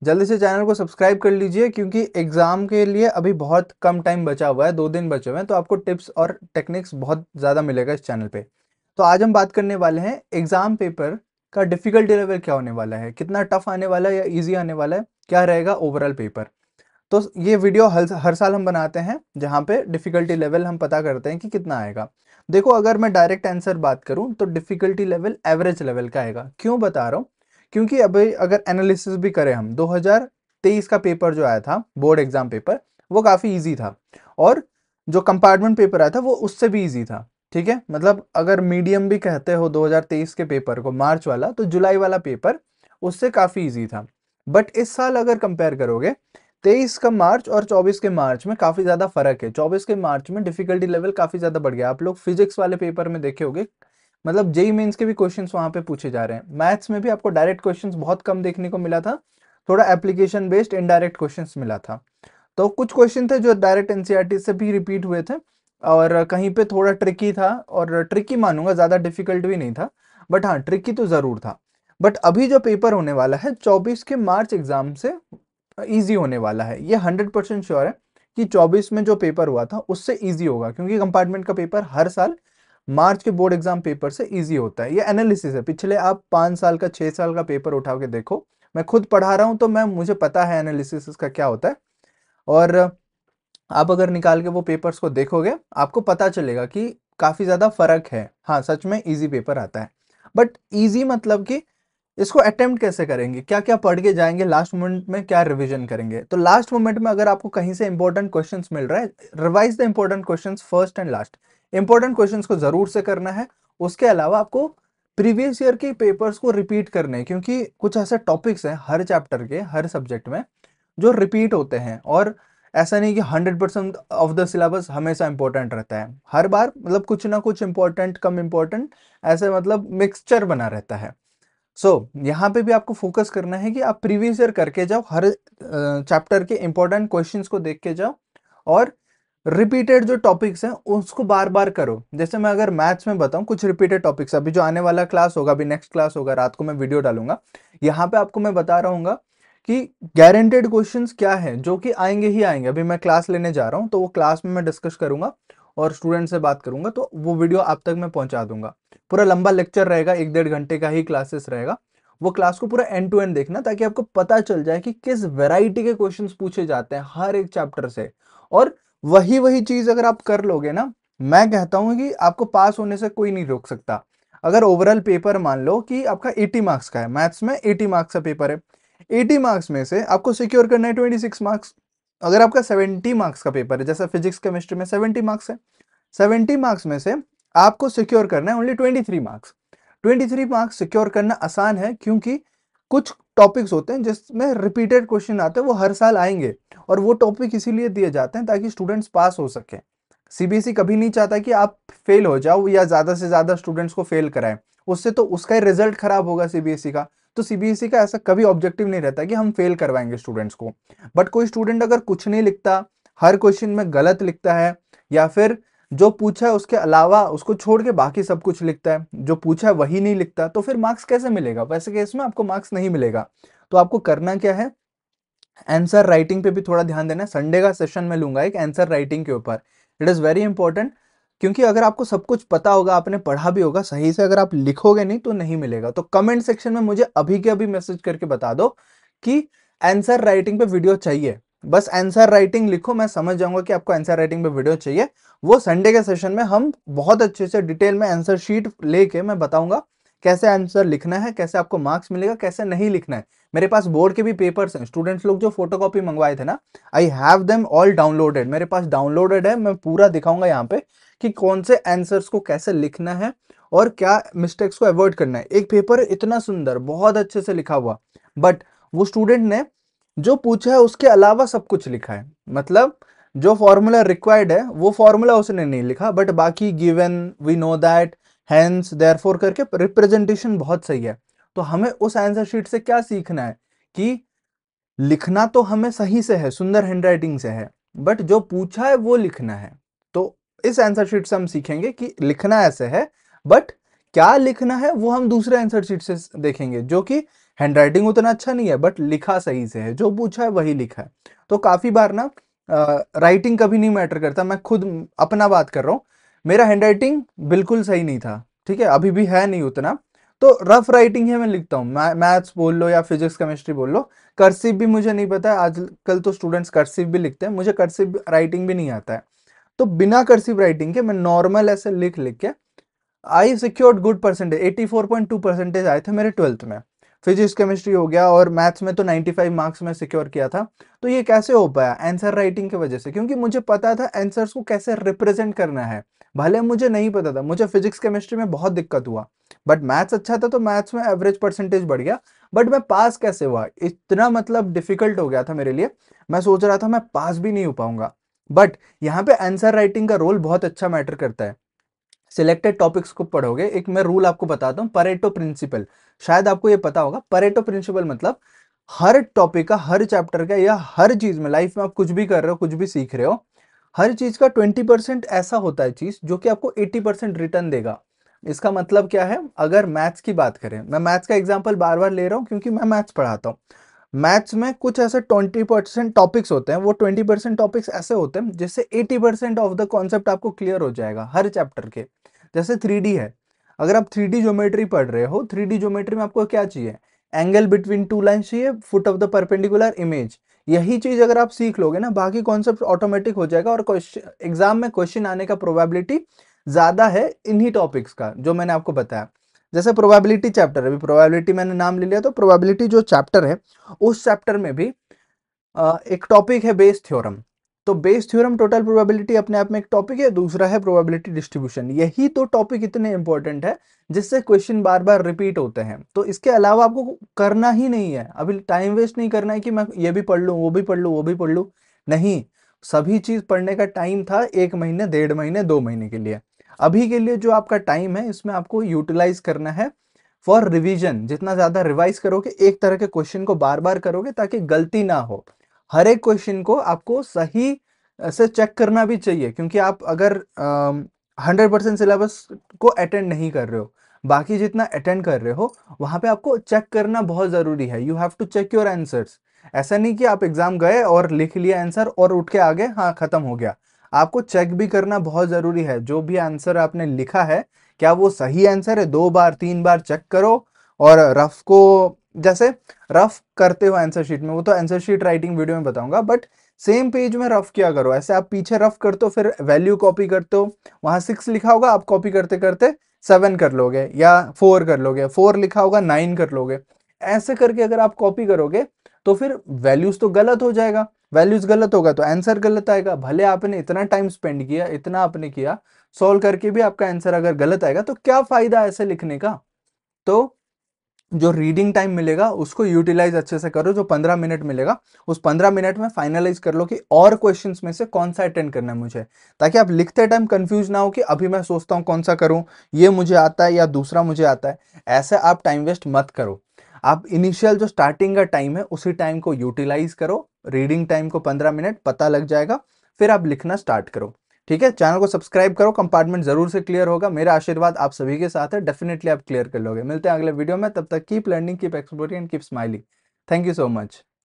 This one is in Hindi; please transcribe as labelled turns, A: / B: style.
A: जल्दी से चैनल को सब्सक्राइब कर लीजिए क्योंकि एग्जाम के लिए अभी बहुत कम टाइम बचा हुआ है, 2 दिन बचे हुए हैं, तो आपको टिप्स और टेक्निक्स बहुत ज़्यादा मिलेगा इस चैनल पे। तो आज हम बात करने वाले हैं एग्जाम पेपर का डिफिकल्टी लेवल क्या होने वाला है, कितना टफ आने वाला है या इजी आने वाला है, क्या रहेगा ओवरऑल पेपर। तो ये वीडियो हर साल हम बनाते हैं जहाँ पे डिफिकल्टी लेवल हम पता करते हैं कि कितना आएगा। देखो, अगर मैं डायरेक्ट आंसर बात करूं तो डिफिकल्टी लेवल एवरेज लेवल का आएगा। क्यों बता रहा हूँ? क्योंकि अभी अगर एनालिसिस भी करें हम, 2023 का पेपर जो आया था बोर्ड एग्जाम पेपर, वो काफ़ी इजी था। और जो कंपार्टमेंट पेपर आया था वो उससे भी इजी था। ठीक है, मतलब अगर मीडियम भी कहते हो 2023 के पेपर को, मार्च वाला, तो जुलाई वाला पेपर उससे काफ़ी इजी था। बट इस साल अगर कंपेयर करोगे, 23 का मार्च और 24 के मार्च में काफी ज्यादा फर्क है। 24 के मार्च में डिफिकल्टी लेवल काफी ज्यादा बढ़ गया। आप लोग फिजिक्स वाले पेपर में देखे होंगे, मतलब जेई मेंस के भी क्वेश्चंस वहां पे पूछे जा रहे हैं। मैथ्स में भी आपको डायरेक्ट क्वेश्चंस बहुत कम देखने को मिला था, थोड़ा एप्लीकेशन बेस्ड इनडायरेक्ट क्वेश्चंस मिला था। तो कुछ क्वेश्चन थे जो डायरेक्ट एनसीईआरटी से भी रिपीट हुए थे, और कहीं पे थोड़ा ट्रिकी था, और ट्रिकी मानूंगा, ज्यादा डिफिकल्ट भी नहीं था, बट हाँ ट्रिकी तो जरूर था। बट अभी जो पेपर होने वाला है 24 के मार्च एग्जाम से इजी होने वाला है, ये 100% श्योर है कि 24 में जो पेपर हुआ था उससे इजी होगा, क्योंकि कंपार्टमेंट का पेपर हर साल मार्च के बोर्ड एग्जाम पेपर से इजी होता है। ये एनालिसिस है, पिछले आप 5 साल का 6 साल का पेपर उठा के देखो। मैं खुद पढ़ा रहा हूं तो मुझे पता है एनालिसिस का क्या होता है। और आप अगर निकाल के वो पेपर्स को देखोगे, आपको पता चलेगा कि काफी ज्यादा फर्क है। हाँ, सच में इजी पेपर आता है। बट इजी मतलब कि इसको अटेम्प्ट कैसे करेंगे, क्या क्या पढ़ के जाएंगे, लास्ट मोमेंट में क्या रिवीजन करेंगे। तो लास्ट मोमेंट में अगर आपको कहीं से इंपॉर्टेंट क्वेश्चंस मिल रहा है, revise the important questions first and last. Important questions को जरूर से करना है। उसके अलावा आपको प्रीवियस ईयर के पेपर्स को रिपीट करने हैं, क्योंकि कुछ ऐसे टॉपिक्स हैं हर चैप्टर के, हर सब्जेक्ट में, जो रिपीट होते हैं। और ऐसा नहीं कि 100% ऑफ द सिलेबस हमेशा इंपॉर्टेंट रहता है, हर बार मतलब कुछ ना कुछ इंपॉर्टेंट, कम इंपॉर्टेंट, ऐसे मतलब मिक्सचर बना रहता है। यहाँ पे भी आपको फोकस करना है कि आप प्रीवियस ईयर करके जाओ, हर चैप्टर के इंपॉर्टेंट क्वेश्चंस को देख के जाओ, और रिपीटेड जो टॉपिक्स हैं उसको बार बार करो। जैसे मैं अगर मैथ्स में बताऊं कुछ रिपीटेड टॉपिक्स, अभी जो आने वाला क्लास होगा, अभी नेक्स्ट क्लास होगा, रात को मैं वीडियो डालूंगा, यहाँ पे आपको मैं बता रहा हूँ कि गारंटेड क्वेश्चंस क्या है जो कि आएंगे ही आएंगे। अभी मैं क्लास लेने जा रहा हूँ तो वो क्लास में मैं डिस्कस करूंगा और स्टूडेंट से बात करूंगा, तो वो वीडियो आप तक मैं पहुंचा दूंगा। पूरा लंबा लेक्चर रहेगा, 1-1.5 घंटे का ही क्लासेस रहेगा। वो क्लास को पूरा एंड टू एंड देखना, ताकि आपको पता चल जाए कि किस वैरायटी के क्वेश्चंस पूछे जाते हैं हर एक चैप्टर से। और वही वही चीज अगर आप कर लोगे ना, मैं कहता हूं कि आपको पास होने से कोई नहीं रोक सकता। अगर ओवरऑल पेपर मान लो कि आपका 80 मार्क्स का है, मैथ्स में 80 मार्क्स का पेपर है, 80 मार्क्स में से आपको सिक्योर करना है 26 मार्क्स। अगर आपका 70 मार्क्स का पेपर है, जैसा फिजिक्स केमिस्ट्री में 70 मार्क्स है, 70 मार्क्स में से आपको सिक्योर करना है ओनली 23 मार्क्स। 23 मार्क्स सिक्योर करना आसान है, क्योंकि कुछ टॉपिक्स होते हैं जिसमें रिपीटेड क्वेश्चन आते हैं, वो हर साल आएंगे। और वो टॉपिक इसीलिए दिए जाते हैं ताकि स्टूडेंट्स पास हो सके। सीबीएसई कभी नहीं चाहता कि आप फेल हो जाओ या ज्यादा से ज्यादा स्टूडेंट्स को फेल कराएं, उससे तो उसका ही रिजल्ट खराब होगा सीबीएसई का। तो सीबीएसई का ऐसा कभी ऑब्जेक्टिव नहीं रहता कि हम फेल करवाएंगे स्टूडेंट्स को। बट कोई स्टूडेंट अगर कुछ नहीं लिखता, हर क्वेश्चन में गलत लिखता है, या फिर जो पूछा है उसके अलावा उसको छोड़ के बाकी सब कुछ लिखता है, जो पूछा है वही नहीं लिखता, तो फिर मार्क्स कैसे मिलेगा? वैसे केस में आपको मार्क्स नहीं मिलेगा। तो आपको करना क्या है, आंसर राइटिंग पे भी थोड़ा ध्यान देना है। संडे का सेशन में लूंगा एक आंसर राइटिंग के ऊपर, इट इज़ वेरी इंपॉर्टेंट। क्योंकि अगर आपको सब कुछ पता होगा, आपने पढ़ा भी होगा सही से, अगर आप लिखोगे नहीं तो नहीं मिलेगा। तो कमेंट सेक्शन में मुझे अभी के अभी मैसेज करके बता दो कि आंसर राइटिंग पे वीडियो चाहिए। बस आंसर राइटिंग लिखो, मैं समझ जाऊंगा कि आपको आंसर राइटिंग पे वीडियो चाहिए। वो संडे के सेशन में हम बहुत अच्छे से डिटेल में आंसर शीट लेके मैं बताऊंगा कैसे आंसर लिखना है, कैसे आपको मार्क्स मिलेगा, कैसे नहीं लिखना है। मेरे पास बोर्ड के भी पेपर्स हैं, स्टूडेंट्स लोग जो फोटोकॉपी मंगवाए थे ना, I have them all downloaded, मेरे पास डाउनलोडेड है। मैं पूरा दिखाऊंगा यहाँ पे कि कौन से आंसर्स को कैसे लिखना है और क्या मिस्टेक्स को अवॉइड करना है। एक पेपर इतना सुंदर, बहुत अच्छे से लिखा हुआ, बट वो स्टूडेंट ने जो पूछा है उसके अलावा सब कुछ लिखा है। मतलब जो फॉर्मूला रिक्वायर्ड है वो फॉर्मूला उसने नहीं लिखा, बट बाकी given, we know that, hence, therefore करके रिप्रेजेंटेशन बहुत सही है। तो हमें उस आंसर शीट से क्या सीखना है कि लिखना तो हमें सही से है, सुंदर हैंडराइटिंग से है, बट जो पूछा है वो लिखना है। तो इस आंसर शीट से हम सीखेंगे कि लिखना ऐसे है, बट क्या लिखना है वो हम दूसरे आंसर शीट से देखेंगे, जो कि हैंड राइटिंग उतना अच्छा नहीं है बट लिखा सही से है, जो पूछा है वही लिखा है। तो काफ़ी बार ना राइटिंग कभी नहीं मैटर करता, मैं खुद अपना बात कर रहा हूँ, मेरा हैंड राइटिंग बिल्कुल सही नहीं था, ठीक है, अभी भी है नहीं उतना, तो रफ राइटिंग है मैं लिखता हूँ, मैथ्स बोल लो या फिजिक्स केमिस्ट्री बोल लो। कर्सिव भी मुझे नहीं पता है, आजकल तो स्टूडेंट्स कर्सिव भी लिखते हैं, मुझे कर्सिव राइटिंग भी नहीं आता है। तो बिना कर्सिव राइटिंग के मैं नॉर्मल ऐसे लिख लिख के आई सिक्योर्ड गुड परसेंटेज, 84.2% आए थे मेरे 12th में। फिजिक्स केमिस्ट्री हो गया और मैथ्स में तो 95 मार्क्स में सिक्योर किया था। तो ये कैसे हो पाया? आंसर राइटिंग की वजह से, क्योंकि मुझे पता था आंसर्स को कैसे रिप्रेजेंट करना है। भले मुझे नहीं पता था, मुझे फिजिक्स केमिस्ट्री में बहुत दिक्कत हुआ, बट मैथ्स अच्छा था तो मैथ्स में एवरेज परसेंटेज बढ़ गया। बट मैं पास कैसे हुआ? इतना मतलब डिफिकल्ट हो गया था मेरे लिए, मैं सोच रहा था मैं पास भी नहीं हो पाऊंगा। बट यहाँ पे आंसर राइटिंग का रोल बहुत अच्छा मैटर करता है। सिलेक्टेड टॉपिक्स को पढ़ोगे, एक मैं रूल आपको बताता हूँ, परेटो प्रिंसिपल, शायद आपको ये पता होगा। परेटो प्रिंसिपल मतलब हर टॉपिक का, हर चैप्टर का, या हर चीज में, लाइफ में आप कुछ भी कर रहे हो, कुछ भी सीख रहे हो, हर चीज का 20% ऐसा होता है चीज जो कि आपको 80% रिटर्न देगा। इसका मतलब क्या है? अगर मैथ्स की बात करें, मैं मैथ्स का एग्जाम्पल बार बार ले रहा हूँ क्योंकि मैं मैथ्स पढ़ाता हूँ। मैथ्स में कुछ ऐसे 20% टॉपिक्स होते हैं, वो 20% टॉपिक्स ऐसे होते हैं जिससे 80% ऑफ द कॉन्सेप्ट आपको क्लियर हो जाएगा हर चैप्टर के। जैसे 3D है, अगर आप 3D ज्योमेट्री पढ़ रहे हो, 3D ज्योमेट्री में आपको क्या चाहिए? एंगल बिटवीन टू लाइन्स चाहिए, foot of the perpendicular image. यही चीज अगर आप सीख लोगे ना, बाकी कॉन्सेप्ट ऑटोमेटिक हो जाएगा, और क्वेश्चन एग्जाम में क्वेश्चन आने का प्रोबेबिलिटी ज्यादा है इन्हीं टॉपिक्स का जो मैंने आपको बताया। जैसे प्रोबेबिलिटी चैप्टर है, अभी प्रोबेबिलिटी मैंने नाम ले लिया, तो प्रोबेबिलिटी जो चैप्टर है, उस चैप्टर में भी एक टॉपिक है बेस थ्योरम। तो बेस थ्योरम, टोटल प्रोबेबिलिटी अपने आप में एक टॉपिक है, दूसरा है प्रोबेबिलिटी डिस्ट्रीब्यूशन। यही तो टॉपिक इतने इंपॉर्टेंट है जिससे क्वेश्चन बार बार रिपीट होते हैं। तो इसके अलावा आपको करना ही नहीं है, अभी टाइम वेस्ट नहीं करना है कि मैं ये भी पढ़ लूँ, वो भी पढ़ लूँ, वो भी पढ़ लूँ। नहीं, सभी चीज पढ़ने का टाइम था 1 महीने, 1.5 महीने, 2 महीने के लिए। अभी के लिए जो आपका टाइम है, इसमें आपको यूटिलाइज करना है फॉर रिवीजन। जितना ज्यादा रिवाइज करोगे, एक तरह के क्वेश्चन को बार बार करोगे ताकि गलती ना हो। हर एक क्वेश्चन को आपको सही से चेक करना भी चाहिए, क्योंकि आप अगर 100% सिलेबस को अटेंड नहीं कर रहे हो, बाकी जितना अटेंड कर रहे हो, वहां पे आपको चेक करना बहुत जरूरी है। You have to check your answers. ऐसा नहीं कि आप एग्जाम गए और लिख लिया आंसर और उठ के आ गए, हाँ खत्म हो गया। आपको चेक भी करना बहुत जरूरी है, जो भी आंसर आपने लिखा है क्या वो सही आंसर है, 2 बार 3 बार चेक करो। और रफ को, जैसे रफ करते हो आंसर शीट में, वो तो आंसर शीट राइटिंग वीडियो में बताऊंगा, बट सेम पेज में रफ किया करो। ऐसे आप पीछे रफ करते हो, फिर वैल्यू कॉपी करते हो, वहां 6 लिखा होगा, आप कॉपी करते करते 7 कर लोगे या 4 कर लोगे, 4 लिखा होगा 9 कर लोगे। ऐसे करके अगर आप कॉपी करोगे तो फिर वैल्यूज तो गलत हो जाएगा, वैल्यूज गलत होगा तो आंसर गलत आएगा। भले आपने इतना टाइम स्पेंड किया, इतना आपने किया, सॉल्व करके भी आपका आंसर अगर गलत आएगा तो क्या फायदा ऐसे लिखने का? तो जो रीडिंग टाइम मिलेगा उसको यूटिलाइज अच्छे से करो। जो 15 मिनट मिलेगा, उस 15 मिनट में फाइनलाइज कर लो कि और क्वेश्चंस में से कौन सा अटेंड करना है मुझे, ताकि आप लिखते टाइम कंफ्यूज ना हो कि अभी मैं सोचता हूँ कौन सा करूं, ये मुझे आता है या दूसरा मुझे आता है। ऐसे आप टाइम वेस्ट मत करो। आप इनिशियल जो स्टार्टिंग का टाइम है उसी टाइम को यूटिलाइज करो, रीडिंग टाइम को 15 मिनट पता लग जाएगा, फिर आप लिखना स्टार्ट करो। ठीक है, चैनल को सब्सक्राइब करो, कंपार्टमेंट जरूर से क्लियर होगा, मेरा आशीर्वाद आप सभी के साथ है, डेफिनेटली आप क्लियर कर लोगे। मिलते हैं अगले वीडियो में, तब तक keep learning, keep exploring and keep smiling. Thank you so much.